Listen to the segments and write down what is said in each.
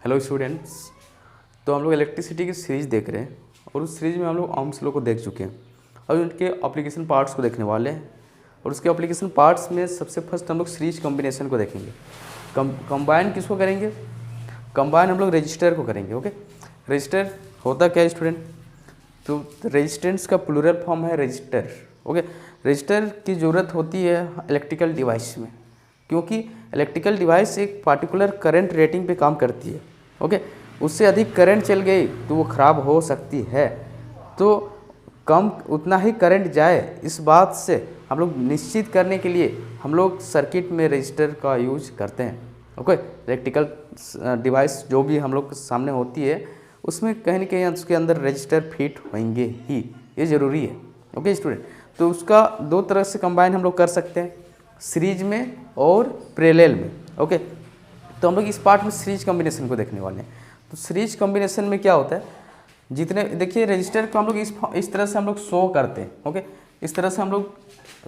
Hello students. तो हम लोग इलेक्ट्रिसिटी की सीरीज देख रहे हैं और उस सीरीज में हम लोग ओम्स लॉ को देख चुके हैं। अब उनके एप्लीकेशन पार्ट्स को देखने वाले हैं और उसके एप्लीकेशन पार्ट्स में सबसे फर्स्ट हम लोग सीरीज कॉम्बिनेशन को देखेंगे। कंबाइन किसको करेंगे? कंबाइन हम लोग रजिस्टर को करेंगे। ओके, रजिस्टर होता क्या है स्टूडेंट? तो रेजिस्टेंस का प्लूरल फॉर्म है रजिस्टर। ओके, रजिस्टर की ज़रूरत होती है इलेक्ट्रिकल डिवाइस में, क्योंकि इलेक्ट्रिकल डिवाइस एक पार्टिकुलर करंट रेटिंग पे काम करती है। ओके, उससे अधिक करंट चल गई तो वो ख़राब हो सकती है, तो कम उतना ही करंट जाए, इस बात से हम लोग निश्चित करने के लिए हम लोग सर्किट में रजिस्टर का यूज करते हैं। ओके, इलेक्ट्रिकल डिवाइस जो भी हम लोग के सामने होती है उसमें कहीं ना कहीं उसके अंदर रजिस्टर फिट होंगे ही, ये ज़रूरी है। ओके स्टूडेंट, तो उसका दो तरह से कंबाइन हम लोग कर सकते हैं, सीरीज में और पैरेलल में। ओके, तो हम लोग इस पार्ट में सीरीज कॉम्बिनेशन को देखने वाले हैं। तो सीरीज कॉम्बिनेशन में क्या होता है, जितने देखिए रजिस्टर को हम लोग इस तरह से हम लोग शो करते हैं। ओके, इस तरह से हम लोग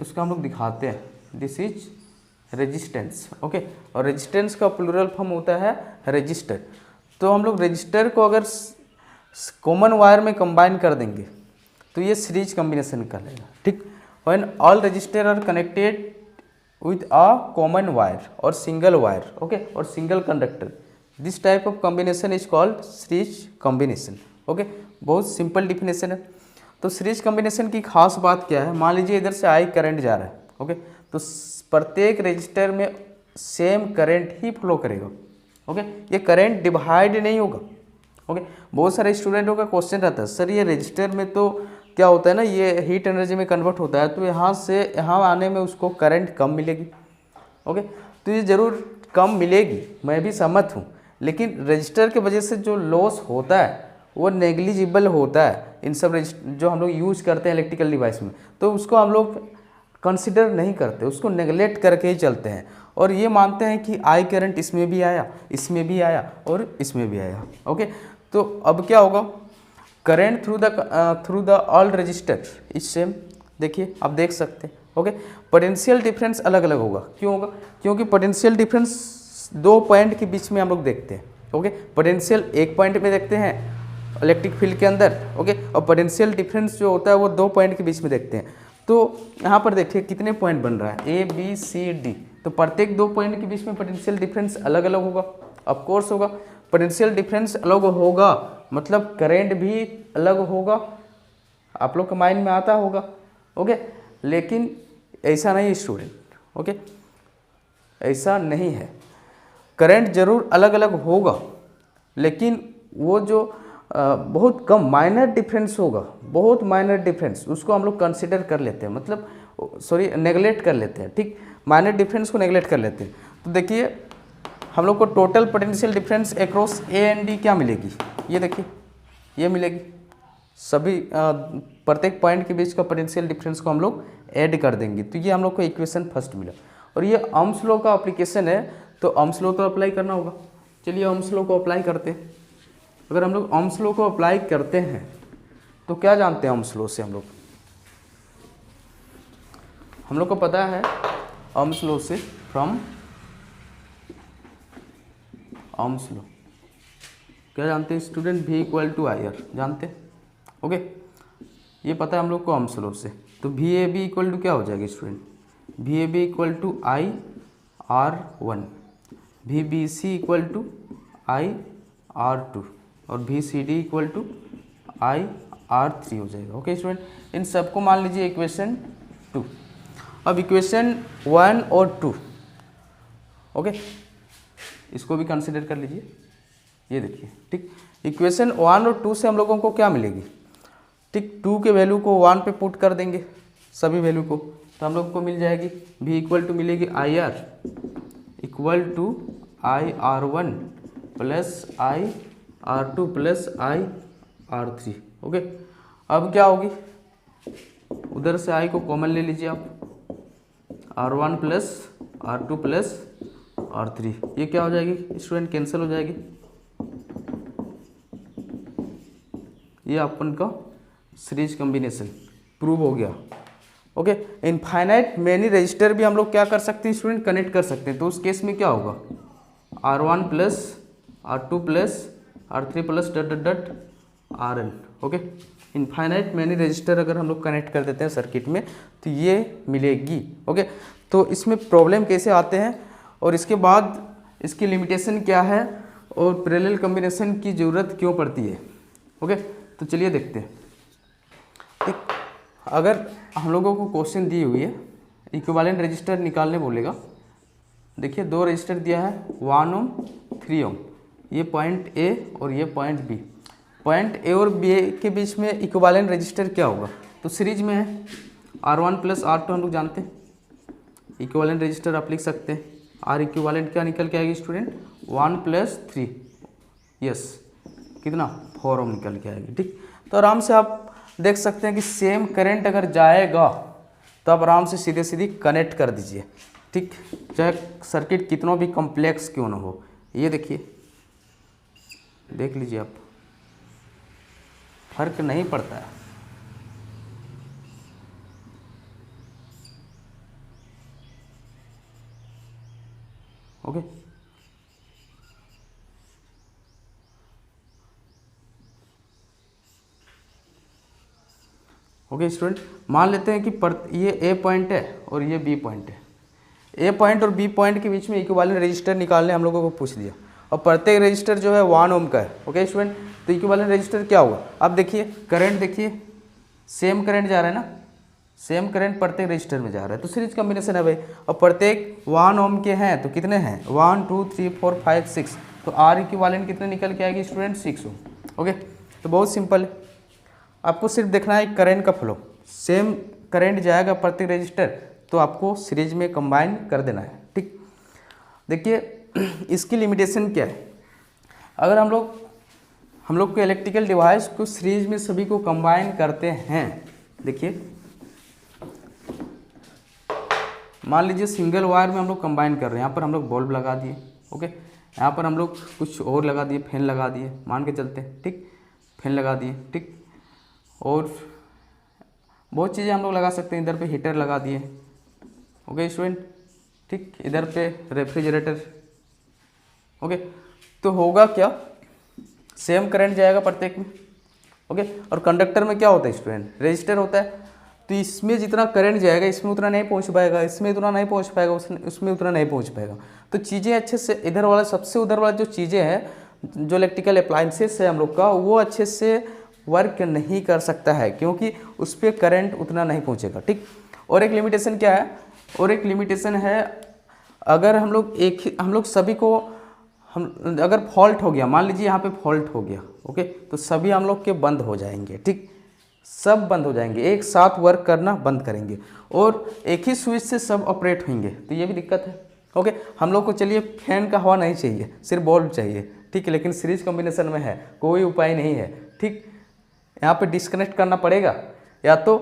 उसको हम लोग दिखाते हैं, दिस इज रेजिस्टेंस। ओके, और रेजिस्टेंस का प्लूरल फॉर्म होता है रजिस्टर। तो हम लोग रजिस्टर को अगर कॉमन वायर में कंबाइन कर देंगे तो ये सीरीज कॉम्बिनेशन कहलाएगा। ठीक, when all register are connected with a common wire or single wire, okay, or single conductor, this type of combination is called series combination. okay, बहुत सिंपल डिफिनेशन है। तो सीरीज कॉम्बिनेशन की खास बात क्या है, मान लीजिए इधर से आई करंट जा रहा है। ओके, तो प्रत्येक रजिस्टर में सेम करंट ही फ्लो करेगा। ओके, ये करंट डिवाइड नहीं होगा। ओके, बहुत सारे स्टूडेंटों का क्वेश्चन रहता है, सर ये रजिस्टर में तो क्या होता है ना, ये हीट एनर्जी में कन्वर्ट होता है, तो यहाँ से यहाँ आने में उसको करंट कम मिलेगी। ओके, तो ये ज़रूर कम मिलेगी, मैं भी सहमत हूँ, लेकिन रजिस्टर के वजह से जो लॉस होता है वो नेग्लिजिबल होता है इन सब जो हम लोग यूज करते हैं इलेक्ट्रिकल डिवाइस में, तो उसको हम लोग कंसिडर नहीं करते, उसको नेगलेक्ट करके ही चलते हैं और ये मानते हैं कि आई करंट इसमें भी आया, इसमें भी आया और इसमें भी आया। ओके, तो अब क्या होगा, current through the all register is same. देखिए आप देख सकते हैं। ओके, पोटेंशियल डिफरेंस अलग अलग होगा। क्यों होगा? क्योंकि पोटेंशियल डिफरेंस दो पॉइंट के बीच में हम लोग देखते हैं। ओके, पोटेंशियल एक पॉइंट में देखते हैं इलेक्ट्रिक फील्ड के अंदर। ओके, और पोटेंशियल डिफरेंस जो होता है वो दो पॉइंट के बीच में देखते हैं। तो यहाँ पर देखिए कितने पॉइंट बन रहा है, ए बी सी डी, तो प्रत्येक दो पॉइंट के बीच में पोटेंशियल डिफरेंस अलग अलग होगा। ऑफकोर्स होगा, पोटेंशियल डिफरेंस अलग होगा मतलब करंट भी अलग होगा, आप लोग के माइंड में आता होगा। ओके, लेकिन ऐसा नहीं है स्टूडेंट। ओके, ऐसा नहीं है, करंट जरूर अलग अलग होगा, लेकिन वो जो बहुत कम माइनर डिफरेंस होगा, बहुत माइनर डिफरेंस, उसको हम लोग कंसिडर कर लेते हैं, मतलब सॉरी नेगलेक्ट कर लेते हैं। ठीक, माइनर डिफरेंस को नेगलेक्ट कर लेते हैं। तो देखिए हम लोग को total potential difference across A and D क्या मिलेगी, ये देखिए ये मिलेगी। सभी प्रत्येक पॉइंट के बीच का पोटेंशियल डिफरेंस को हम लोग ऐड कर देंगे, तो ये हम लोग को इक्वेशन फर्स्ट मिला। और ये ओम्स लॉ का एप्लीकेशन है, तो ओम्स लॉ तो अप्लाई करना होगा। चलिए ओम्स लॉ को अप्लाई करते हैं। अगर हम लोग ओम्स लॉ को अप्लाई करते हैं तो क्या जानते हैं ओम्स लॉ से? हम लोग को पता है ओम्स लॉ से, फ्रॉम ओम्स लॉ क्या जानते हैं student? V equal to I R जानते हैं। ओके, ये पता है हम लोग को ओम्स लॉ से। तो VAB इक्वल टू क्या हो जाएगा student? VAB equal to IR1, VBC equal to IR2 और VCD इक्वल टू IR3 हो जाएगा। ओके स्टूडेंट, इन सबको मान लीजिए इक्वेशन 2। अब इक्वेशन 1 और 2, ओके, इसको भी कंसिडर कर लीजिए। ये देखिए, ठीक, इक्वेशन 1 और 2 से हम लोगों को क्या मिलेगी? ठीक, 2 के वैल्यू को 1 पे पुट कर देंगे, सभी वैल्यू को, तो हम लोग को मिल जाएगी V इक्वल टू मिलेगी IR equal to IR1 plus IR2 plus IR3। Okay, अब क्या होगी, उधर से I को कॉमन ले लीजिए आप, R1 plus R2 plus R3, ये क्या हो जाएगी स्टूडेंट? कैंसिल हो जाएगी। ये अपन का सीरीज कॉम्बिनेशन प्रूव हो गया। ओके, इनफाइनाइट मैनी रजिस्टर भी हम लोग क्या कर सकते हैं स्टूडेंट? कनेक्ट कर सकते हैं। तो उस केस में क्या होगा, R1 plus R2 plus R3 plus dot dot dot RN। Okay, infinite many register अगर हम लोग कनेक्ट कर देते हैं सर्किट में तो ये मिलेगी। ओके, तो इसमें प्रॉब्लम कैसे आते हैं और इसके बाद इसकी लिमिटेशन क्या है और पैरेलल कॉम्बिनेशन की ज़रूरत क्यों पड़ती है। ओके, तो चलिए देखते हैं। ठीक, अगर हम लोगों को क्वेश्चन दी हुई है इक्विवेलेंट रजिस्टर निकालने बोलेगा, देखिए दो रजिस्टर दिया है 1 ओम 3 ओम, ये पॉइंट ए और ये पॉइंट बी। पॉइंट ए और बी के बीच में इक्विवेलेंट रजिस्टर क्या होगा, तो सीरीज में है R1 प्लस R2 हम लोग जानते हैं। इक्विवेलेंट रजिस्टर आप लिख सकते हैं, आर इक्विवेलेंट क्या निकल के आएगी स्टूडेंट 1 प्लस 3, यस कितना 4 ओम निकल के आएगी। ठीक, तो आराम से आप देख सकते हैं कि सेम करंट अगर जाएगा तो आप आराम से सीधे सीधी कनेक्ट कर दीजिए। ठीक, चाहे सर्किट कितना भी कॉम्प्लेक्स क्यों ना हो। ये देखिए, देख लीजिए आप, फर्क नहीं पड़ता है। ओके, ओके स्टूडेंट, मान लेते हैं कि ये ए पॉइंट है और ये बी पॉइंट है। ए पॉइंट और बी पॉइंट के बीच में इक्विवेलेंट रजिस्टर निकालने हम लोगों को पूछ दिया और प्रत्येक रजिस्टर जो है 1 ओम का है। ओके स्टूडेंट, तो इक्विवेलेंट रजिस्टर क्या होगा, अब देखिए करंट, देखिए सेम करंट जा रहा है ना, सेम करंट प्रत्येक रजिस्टर में जा रहा है, तो सीरीज कॉम्बिनेशन है भाई। और प्रत्येक 1 ओम के हैं तो कितने हैं 1 2 3 4 5 6, तो आर इक्विवेलेंट कितने निकल के आएगी स्टूडेंट 6 ओम। ओके, तो बहुत सिंपल है, आपको सिर्फ देखना है करंट का फ्लो, सेम करंट जाएगा प्रत्येक रजिस्टर तो आपको सीरीज में कंबाइन कर देना है। ठीक, देखिए इसकी लिमिटेशन क्या है, अगर हम लोग को इलेक्ट्रिकल डिवाइस को सीरीज में सभी को कंबाइन करते हैं, देखिए मान लीजिए सिंगल वायर में हम लोग कंबाइन कर रहे हैं, यहाँ पर हम लोग बल्ब लगा दिए। ओके, यहाँ पर हम लोग कुछ और लगा दिए, फैन लगा दिए, मान के चलते हैं। ठीक, फैन लगा दिए। ठीक, और बहुत चीज़ें हम लोग लगा सकते हैं, इधर पे हीटर लगा दिए। ओके स्टूडेंट, ठीक, इधर पे रेफ्रिजरेटर। ओके, तो होगा क्या, सेम करंट जाएगा प्रत्येक में। ओके, और कंडक्टर में क्या होता है स्टूडेंट, रेजिस्टर होता है, तो इसमें जितना करंट जाएगा इसमें उतना नहीं पहुंच पाएगा, इसमें उतना नहीं पहुंच पाएगा, उसमें उतना नहीं पहुंच पाएगा। तो चीज़ें अच्छे से इधर वाला, सबसे उधर वाला जो चीज़ें हैं, जो इलेक्ट्रिकल अप्लायंसेस है हम लोग का, वो अच्छे से वर्क नहीं कर सकता है क्योंकि उस पर करंट उतना नहीं पहुंचेगा। ठीक, और एक लिमिटेशन क्या है, और एक लिमिटेशन है, अगर हम लोग सभी को अगर फॉल्ट हो गया, मान लीजिए यहाँ पे फॉल्ट हो गया, ओके, तो सभी हम लोग के बंद हो जाएंगे। ठीक, सब बंद हो जाएंगे, एक साथ वर्क करना बंद करेंगे और एक ही स्विच से सब ऑपरेट होंगे, तो ये भी दिक्कत है। ओके, हम लोग को चलिए फैन का हवा नहीं चाहिए, सिर्फ बल्ब चाहिए। ठीक है, लेकिन सीरीज कॉम्बिनेशन में है, कोई उपाय नहीं है। ठीक, यहाँ पे डिस्कनेक्ट करना पड़ेगा या तो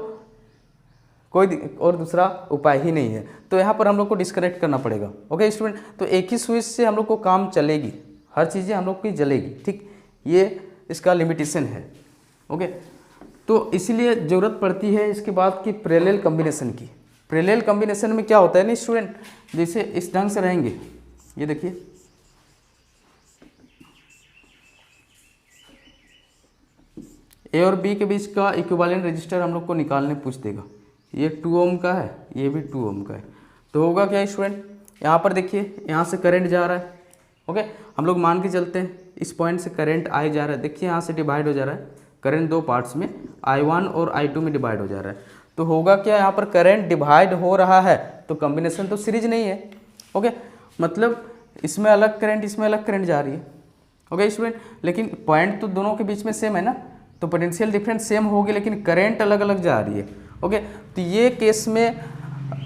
कोई और दूसरा उपाय ही नहीं है, तो यहाँ पर हम लोग को डिस्कनेक्ट करना पड़ेगा। ओके स्टूडेंट, तो एक ही स्विच से हम लोग को काम चलेगी, हर चीज़ें हम लोग की जलेगी। ठीक, ये इसका लिमिटेशन है। ओके, तो इसीलिए ज़रूरत पड़ती है इसके बाद की पैरेलल कॉम्बिनेशन की। पैरेलल कॉम्बिनेशन में क्या होता है ना स्टूडेंट, जैसे इस ढंग से रहेंगे, ये देखिए ए और बी के बीच का इक्विवेलेंट रजिस्टर हम लोग को निकालने पूछ देगा। ये 2 ओम का है, ये भी 2 ओम का है, तो होगा क्या स्टूडेंट, यहाँ पर देखिए यहाँ से करंट जा रहा है। ओके, हम लोग मान के चलते हैं इस पॉइंट से करंट आई जा रहा है, देखिए यहाँ से डिवाइड हो जा रहा है, करंट दो पार्ट्स में I1 और I2 में डिवाइड हो जा रहा है। तो होगा क्या, यहाँ पर करंट डिवाइड हो रहा है तो कॉम्बिनेशन तो सीरीज नहीं है। ओके, मतलब इसमें अलग करंट, इसमें अलग करंट जा रही है। ओके स्टूडेंट, लेकिन पॉइंट तो दोनों के बीच में सेम है ना, तो पोटेंशियल डिफरेंस सेम होगी लेकिन करंट अलग अलग जा रही है। ओके, तो ये केस में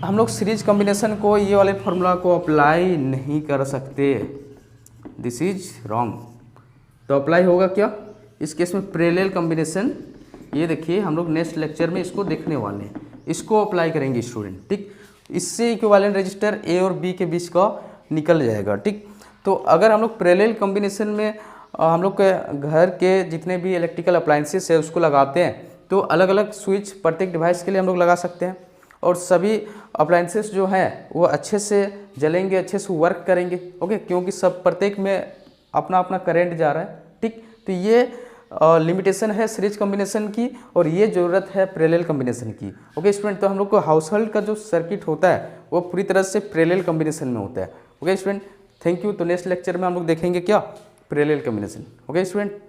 हम लोग सीरीज कॉम्बिनेशन को, ये वाले फार्मूला को अप्लाई नहीं कर सकते, दिस इज रॉन्ग। तो अप्लाई होगा क्या इस केस में, पैरेलल कॉम्बिनेशन। ये देखिए हम लोग नेक्स्ट लेक्चर में इसको देखने वाले हैं, इसको अप्लाई करेंगे स्टूडेंट। ठीक, इससे इक्विवेलेंट रजिस्टर ए और बी के बीच का निकल जाएगा। ठीक, तो अगर हम लोग पैरेलल कॉम्बिनेशन में हम लोग के घर के जितने भी इलेक्ट्रिकल अप्लायंसेस है उसको लगाते हैं, तो अलग अलग स्विच प्रत्येक डिवाइस के लिए हम लोग लगा सकते हैं और सभी अप्लायंसेस जो हैं वो अच्छे से जलेंगे, अच्छे से वर्क करेंगे। ओके, क्योंकि सब प्रत्येक में अपना अपना करंट जा रहा है, ठीक। तो ये लिमिटेशन है सीरीज कॉम्बिनेशन की और ये ज़रूरत है पैरेलल कॉम्बिनेशन की। ओके स्टूडेंट, तो हम लोग को हाउस होल्ड का जो सर्किट होता है वो पूरी तरह से पैरेलल कॉम्बिनेशन में होता है। Okay student, thank you. तो नेक्स्ट लेक्चर में हम लोग देखेंगे क्या, पैरेलल कॉम्बिनेशन। Okay student.